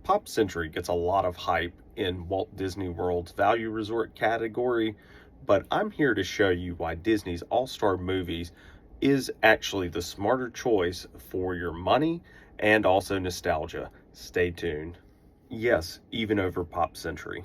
Pop Century gets a lot of hype in Walt Disney World's value resort category, but I'm here to show you why Disney's All-Star Movies is actually the smarter choice for your money and also nostalgia. Stay tuned. Yes, even over Pop Century.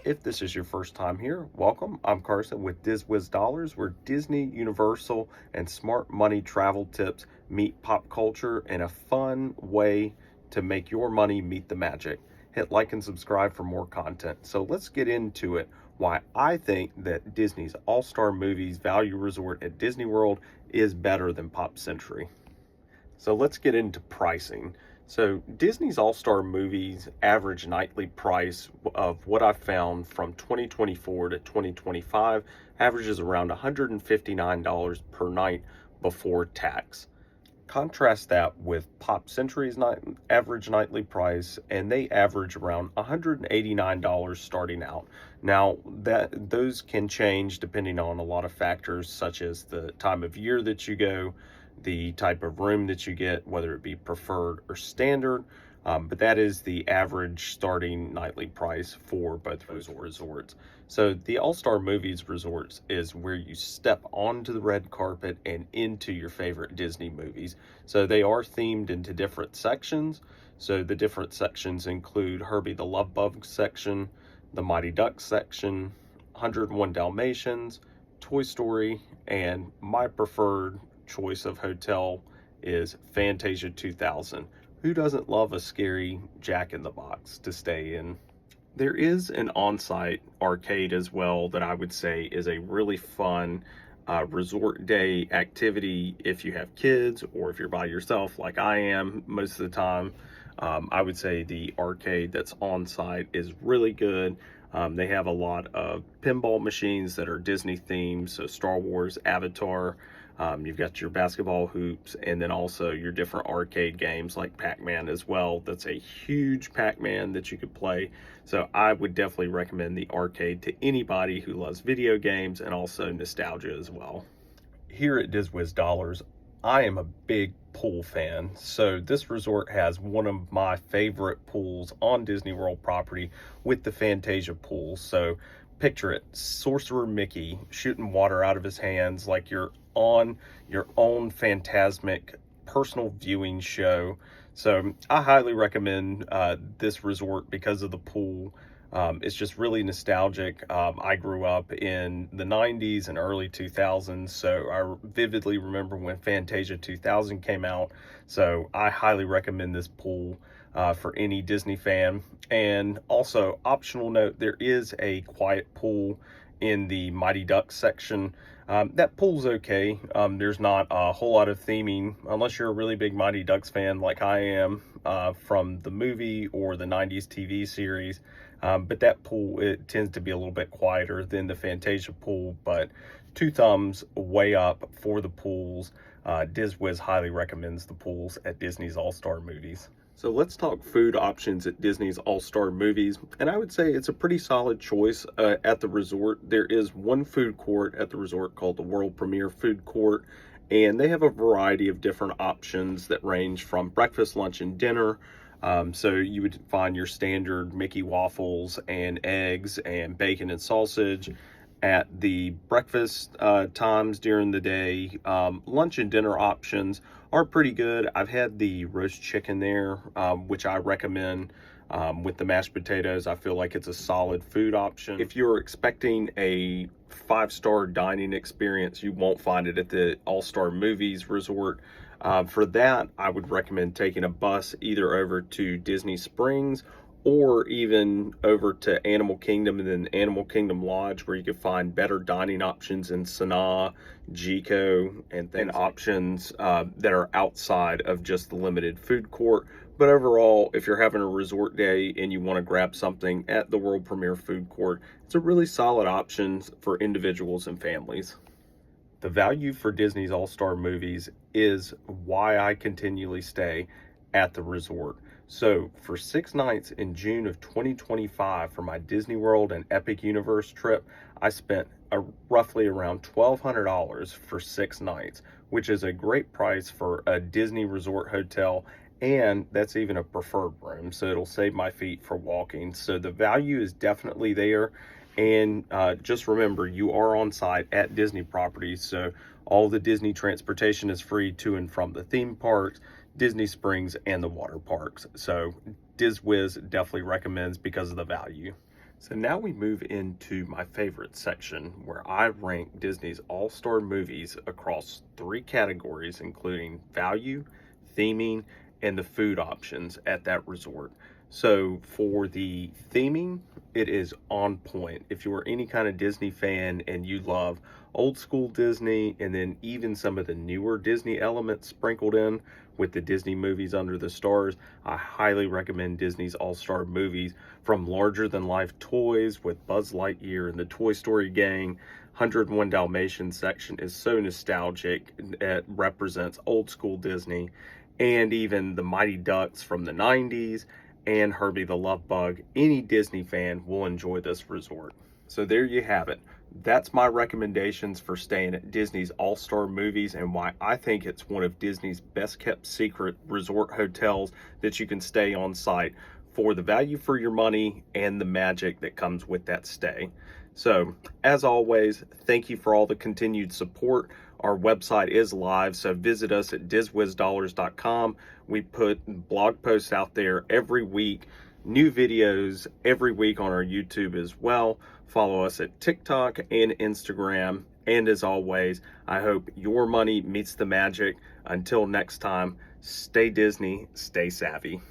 If this is your first time here, welcome. I'm Carson with DizWiz Dollars, where Disney, Universal, and smart money travel tips meet pop culture in a fun way to make your money meet the magic. Hit like and subscribe for more content. So let's get into it. Why I think that Disney's All-Star Movies Value Resort at Disney World is better than Pop Century. So let's get into pricing. So Disney's All-Star Movies average nightly price of what I've found from 2024 to 2025 averages around $159 per night before tax. Contrast that with Pop Century's average nightly price, and they average around $189 starting out. Now, those can change depending on a lot of factors, such as the time of year that you go, the type of room that you get, whether it be preferred or standard, but that is the average starting nightly price for both resorts. So the All-Star Movies Resorts is where you step onto the red carpet and into your favorite Disney movies. So they are themed into different sections. So the different sections include Herbie the Love Bug section, the Mighty Ducks section, 101 Dalmatians, Toy Story, and my preferred choice of hotel is Fantasia 2000. Who doesn't love a scary Jack-in-the-Box to stay in? There is an on-site arcade as well that I would say is a really fun resort day activity if you have kids or if you're by yourself like I am most of the time. I would say the arcade that's on site is really good. They have a lot of pinball machines that are Disney themed, so Star Wars, Avatar. You've got your basketball hoops, and then also your different arcade games like Pac-Man as well. That's a huge Pac-Man that you could play. So I would definitely recommend the arcade to anybody who loves video games and also nostalgia as well. Here at DizWiz Dollars, I am a big pool fan. So this resort has one of my favorite pools on Disney World property with the Fantasia pool. So picture it, Sorcerer Mickey shooting water out of his hands like you're on your own phantasmic personal viewing show. So I highly recommend this resort because of the pool. It's just really nostalgic. I grew up in the 90s and early 2000s, so I vividly remember when Fantasia 2000 came out. So I highly recommend this pool for any Disney fan. And also, optional note, there is a quiet pool in the Mighty Ducks section. That pool's okay. There's not a whole lot of theming unless you're a really big Mighty Ducks fan like I am from the movie or the 90s TV series. But that pool, it tends to be a little bit quieter than the Fantasia pool, but two thumbs way up for the pools. DizWiz highly recommends the pools at Disney's All-Star Movies. So let's talk food options at Disney's All-Star Movies, and I would say it's a pretty solid choice at the resort. There is one food court at the resort called the World Premiere Food Court, and they have a variety of different options that range from breakfast, lunch, and dinner. So you would find your standard Mickey waffles and eggs and bacon and sausage at the breakfast times during the day. Lunch and dinner options are pretty good. I've had the roast chicken there, which I recommend with the mashed potatoes. I feel like it's a solid food option. If you're expecting a 5-star dining experience, you won't find it at the All-Star Movies Resort. For that, I would recommend taking a bus either over to Disney Springs or even over to Animal Kingdom and then Animal Kingdom Lodge, where you could find better dining options in Sanaa, Jico, and options that are outside of just the limited food court. But overall, if you're having a resort day and you want to grab something at the World Premiere Food Court, it's a really solid option for individuals and families. The value for Disney's All-Star Movies is why I continually stay at the resort. So for 6 nights in June of 2025 for my Disney World and Epic Universe trip, I spent roughly around $1,200 for 6 nights, which is a great price for a Disney resort hotel. And that's even a preferred room, so it'll save my feet for walking. So the value is definitely there. And just remember, you are on site at Disney properties, so all the Disney transportation is free to and from the theme parks, Disney Springs, and the water parks. So DizWiz definitely recommends because of the value. So now we move into my favorite section where I rank Disney's all-star movies across 3 categories, including value, theming, and the food options at that resort. So for the theming, it is on point. If you are any kind of Disney fan and you love old school Disney and then even some of the newer Disney elements sprinkled in with the Disney movies under the stars, I highly recommend Disney's All-Star movies, from larger than life toys with Buzz Lightyear and the Toy Story gang. 101 Dalmatians section is so nostalgic. It represents old school Disney, and even the Mighty Ducks from the 90s and Herbie the Love Bug. Any Disney fan will enjoy this resort. So there you have it. That's my recommendations for staying at Disney's All-Star Movies and why I think it's one of Disney's best kept secret resort hotels that you can stay on site for the value for your money and the magic that comes with that stay. So, as always, thank you for all the continued support. Our website is live, so visit us at dizwizdollars.com. We put blog posts out there every week, new videos every week on our YouTube as well. Follow us at TikTok and Instagram. And as always, I hope your money meets the magic. Until next time, stay Disney, stay savvy.